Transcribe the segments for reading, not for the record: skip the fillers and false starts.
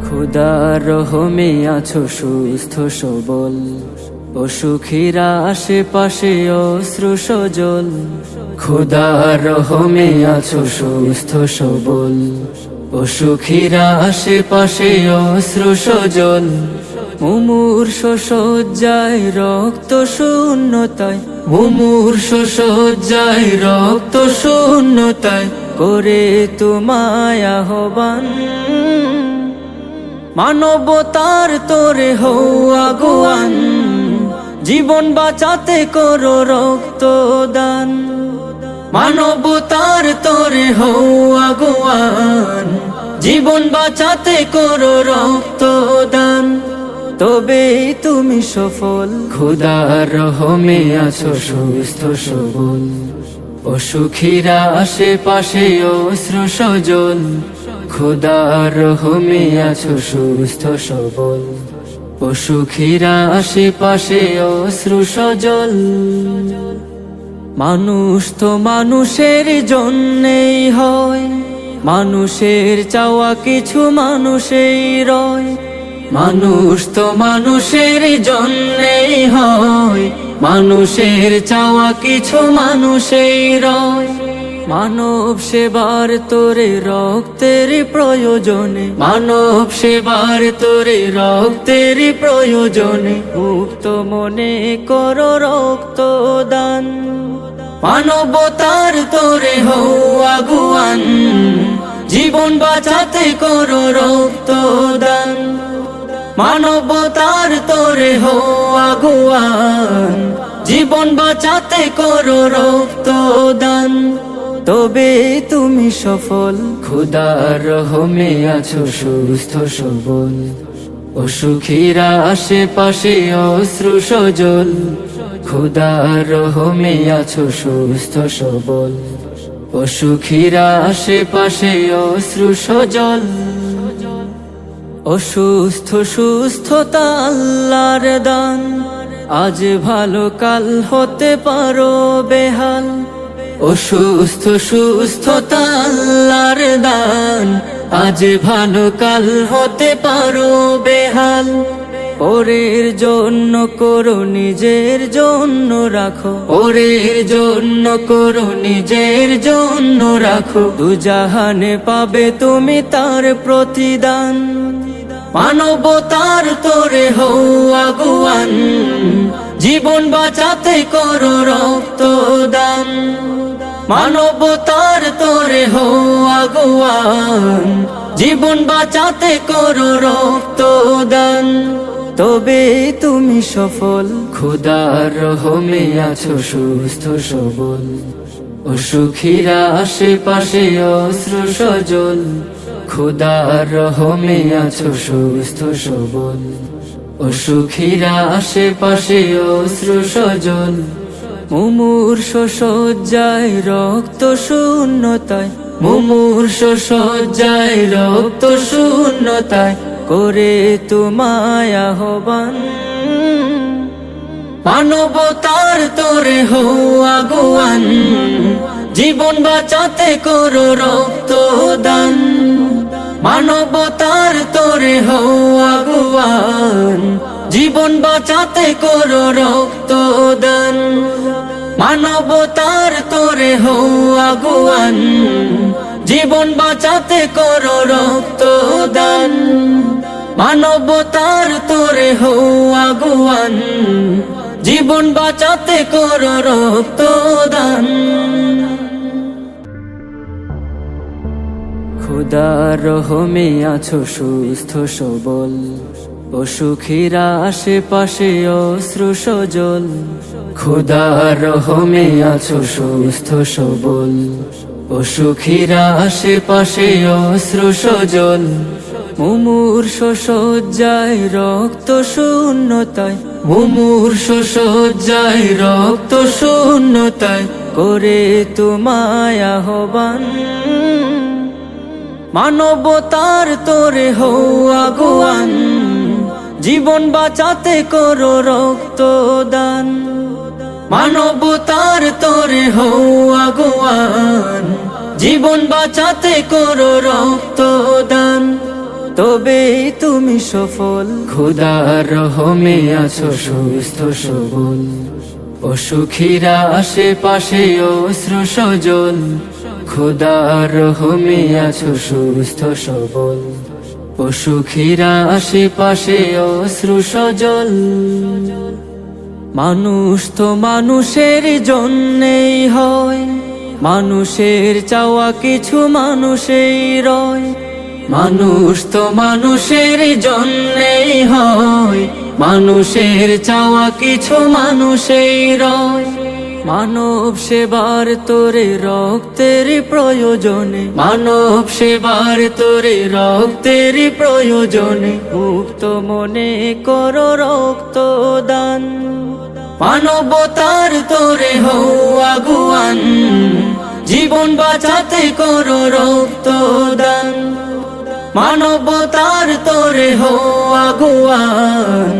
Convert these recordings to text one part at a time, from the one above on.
খোদার রহমে আছো সুস্থ সবল, অসুখীরা আশেপাশে অশ্রু সজল। খোদার রহমে আছো সুস্থ সবল, অসুখীরা আশেপাশে অশ্রু সজল। মুমূর্ষ শয্যায় রক্ত শূন্যতায়, মুমূর্ষ শয্যায় রক্ত শূন্যতায় করে তোমায় আহ্বান। মানবতার তোরে হও আগুয়ান, জীবন বাঁচাতে করো রক্তদান। মানবতার তোরে হও আগুয়ান, জীবন বাঁচাতে করো রক্তদান। তবেই তুমি সফল। খোদার রহমে আছো সুস্থ সবল, অসুখীরা আশেপাশে অশ্রু সজল। খোদার রহমে আছো সুস্থ সবল, অসুখীরা আশেপাশে অশ্রু সজল। মানুষ তো মানুষের জন্যেই হয়, মানুষের চাওয়া কিছু মানুষেই রয়। মানুষ তো মানুষের জন্যেই হয়, মানুষের চাওয়া কিছু মানুষেই রয়। মানব সেবার তোরে রক্তের প্রয়োজনে, মানব সেবার তোরে রক্তের প্রয়োজনে মুক্ত মনে করো রক্তদান। মানবতার তোরে হও আগুয়ান, জীবন বাঁচাতে করো রক্তদান। মানবতার তোরে হও আগুয়ান, জীবন বাঁচাতে করো রক্তদান। তবে তুমি সফল। খোদার রহমে আছো সুস্থ সবল, অসুখীরা আশেপাশে অশ্রু সজল। খোদার রহমে আছো সুস্থ সবল, অসুখীরা আশেপাশে অশ্রু সজল। অসুস্থ সুস্থতা আল্লাহর দান, আজ ভালো কাল হতে পারো বেহাল। অসুস্থ সুস্থতা আল্লাহর দান, আজ ভালো কাল হতে পারো বেহাল। পরের জন্য করো নিজের জন্য রাখো, পরের জন্য করো নিজের জন্য রাখো। দুজাহানে পাবে তুমি তার প্রতিদান। মানবতার তোরে হও আগুয়ান, জীবন বাঁচাতে করো রক্তদান। মানবতার তোরে হও আগুয়ান, জীবন বাঁচাতে করো রক্তদান। তবে তুমি সফল। খোদার রহমে আছো সুস্থ সবল, অসুখীরা আশেপাশে অশ্রু সজল। খোদার রহমে আছো সুস্থ সবল, অসুখীরা আশেপাশে অশ্রু সজল। মুমূর্ষ শয্যায় রক্ত শূন্যতায়, মুমূর্ষ শয্যায় রক্ত শূন্যতায় করে তোমায় আহ্বান। মানবতার তোরে হও আগুয়ান, জীবন বাঁচাতে করো রক্তদান। মানবতার তোরে হও আগুয়ান, জীবন বাঁচাতে করো রক্তদান। মানবতার তোরে হও আগুয়ান, জীবন বাঁচাতে করো রক্তদান। মানবতার তোরে হও আগুয়ান, জীবন বাঁচাতে করো রক্তদান। খোদার রহমে আছো সুস্থ সবল, অসুখীরা আশেপাশে অশ্রু সজল। খোদার রহমে আছো সুস্থ সবল, অসুখীরা আশেপাশে অশ্রু সজল। মুমূর্ষ শয্যায় রক্ত শূন্যতায়, মুমূর্ষ শয্যায় রক্ত শূন্যতায় করে তোমায় আহ্বান। মানবতার তোরে হও আগুয়ান, জীবন বাঁচাতে করো রক্তদান। মানবতার তোরে হও আগুয়ান, জীবন বাঁচাতে করো রক্তদান। তবেই তুমি সফল। খোদার রহমে আছো সুস্থ সবল, অসুখীরা আশেপাশে অশ্রু সজল। খোদার রহমে আছো সুস্থ সবল, অসুখীরা আশেপাশে অশ্রু সজল। মানুষ তো মানুষের জন্যেই হয়, মানুষের চাওয়া কিছু মানুষেই রয়। মানুষ তো মানুষের জন্যেই হয়, মানুষের চাওয়া কিছু মানুষেই রয়। মানব সেবার তোরে রক্তের প্রয়োজনে, মানব সেবার তোরে রক্তের প্রয়োজনে। মুক্ত মনে করো রক্তদান, মানবতার তোরে হও আগুয়ান। জীবন বাঁচাতে করো রক্তদান, মানবতার তোরে হও আগুয়ান।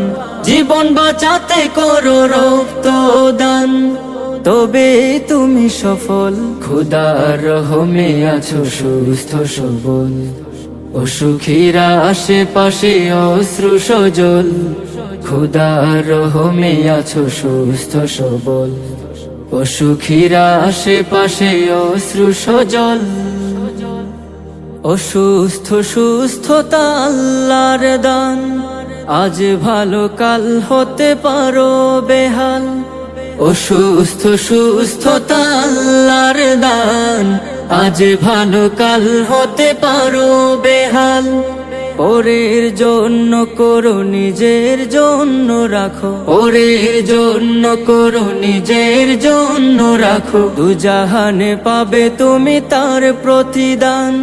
জীবন বাঁচাতে করো রক্তদান, তবে তুমি সফল। খোদার রহমে আছো সুস্থ সবল, অসুখীরা আশেপাশে অশ্রু সজল। খোদার রহমে আছো সুস্থ সবল, অসুখীরা আশেপাশে অশ্রু সজল। অসুস্থ সুস্থতা আল্লাহর দান, আজ ভালো কাল হতে পারো বেহাল। অসুস্থ সুস্থতা আল্লাহর দান, আজ ভালো কাল হতে পারো বেহাল। পরের জন্য করো নিজের জন্য রাখো, পরের জন্য করো নিজের জন্য রাখো। দুজাহানে পাবে তুমি তার প্রতিদান।